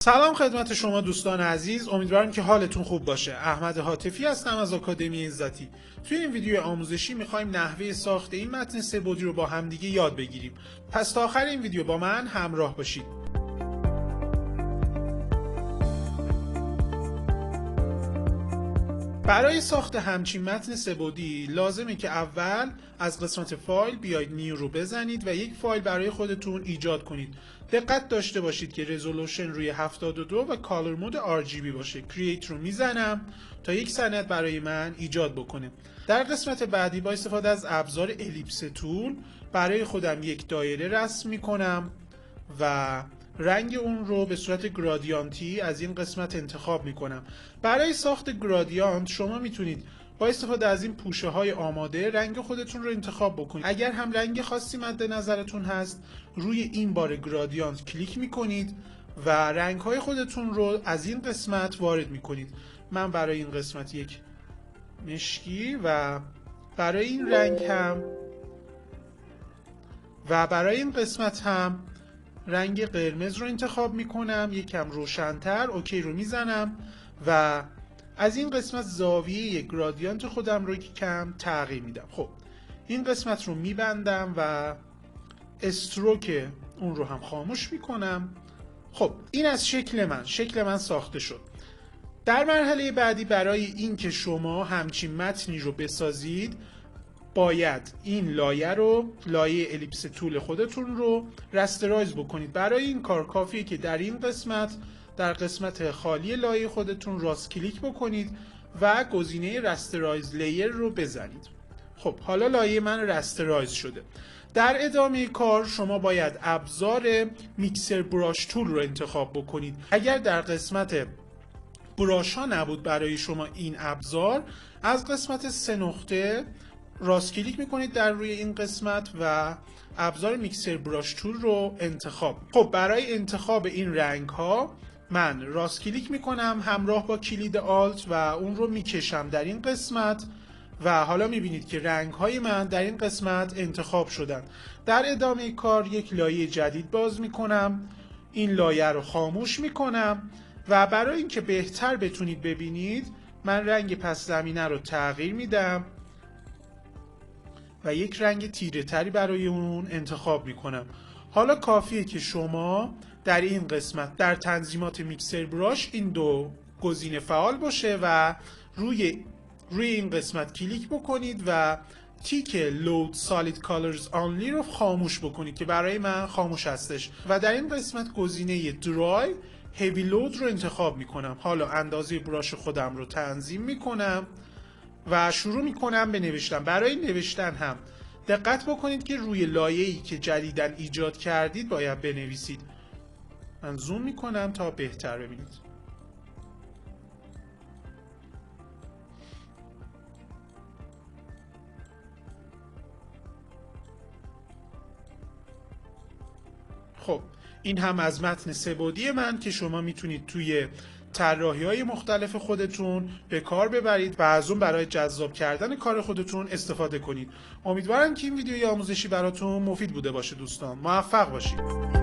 سلام خدمت شما دوستان عزیز، امیدوارم که حالتون خوب باشه. احمد حاتفی هستم از آکادمی عزتی. توی این ویدیو آموزشی میخوایم نحوه ساخت این متن سه‌بعدی رو با همدیگه یاد بگیریم. پس تا آخر این ویدیو با من همراه باشید. برای ساخت همچین متن سه‌بعدی لازمه که اول از قسمت فایل بیاید نیو رو بزنید و یک فایل برای خودتون ایجاد کنید. دقت داشته باشید که رزولوشن روی 72 و کالر مود RGB باشه. کرییت رو میزنم تا یک سند برای من ایجاد بکنه. در قسمت بعدی با استفاده از ابزار الیپس تول برای خودم یک دایره رسم میکنم و رنگ اون رو به صورت گرادیانتی از این قسمت انتخاب میکنم. برای ساخت گرادیانت شما میتونید با استفاده از این پوشه های آماده رنگ خودتون رو انتخاب بکنید. اگر هم رنگ خاصی مد نظرتون هست روی این بار گرادیانت کلیک میکنید و رنگ های خودتون رو از این قسمت وارد میکنید. من برای این قسمت یک مشکی و برای این رنگ هم و برای این قسمت هم رنگ قرمز رو انتخاب میکنم، یکم روشن‌تر. اوکی رو میزنم و از این قسمت زاویه گرادیانت خودم رو کم تغییر میدم. خب این قسمت رو میبندم و استروک اون رو هم خاموش میکنم. خب این از شکل من ساخته شد. در مرحله بعدی برای این که شما همچین متنی رو بسازید باید این لایه الیپس تول خودتون رو رسترایز بکنید. برای این کار کافیه که در این قسمت در قسمت خالی لایه خودتون راست کلیک بکنید و گزینه رسترایز لیر رو بزنید. خب حالا لایه من رسترایز شده. در ادامه کار شما باید ابزار میکسر براش تول رو انتخاب بکنید. اگر در قسمت براش ها نبود برای شما این ابزار، از قسمت 3 نقطه راست کلیک میکنید در روی این قسمت و ابزار میکسر براش تول رو انتخاب. خب برای انتخاب این رنگ ها من راست کلیک میکنم همراه با کلید آلت و اون رو میکشم در این قسمت و حالا میبینید که رنگ های من در این قسمت انتخاب شدن. در ادامه کار یک لایه جدید باز میکنم، این لایه رو خاموش میکنم و برای اینکه بهتر بتونید ببینید من رنگ پس زمینه رو تغییر میدم و یک رنگ تیره تری برای اون انتخاب میکنم. حالا کافیه که شما در این قسمت در تنظیمات میکسر براش این دو گزینه فعال باشه و روی این قسمت کلیک بکنید و تیک Load Solid Colors Only رو خاموش بکنید که برای من خاموش هستش و در این قسمت گزینه Dry Heavy Load رو انتخاب میکنم. حالا اندازه براش خودم رو تنظیم میکنم و شروع میکنم به نوشتن. برای نوشتن هم دقت بکنید که روی لایه‌ای که جدیداً ایجاد کردید باید بنویسید. من زوم میکنم تا بهتر ببینید. خب این هم از متن سه‌بعدی من که شما میتونید توی طراحی‌های مختلف خودتون به کار ببرید و از اون برای جذاب کردن کار خودتون استفاده کنید. امیدوارم که این ویدیوی آموزشی براتون مفید بوده باشه دوستان. موفق باشید.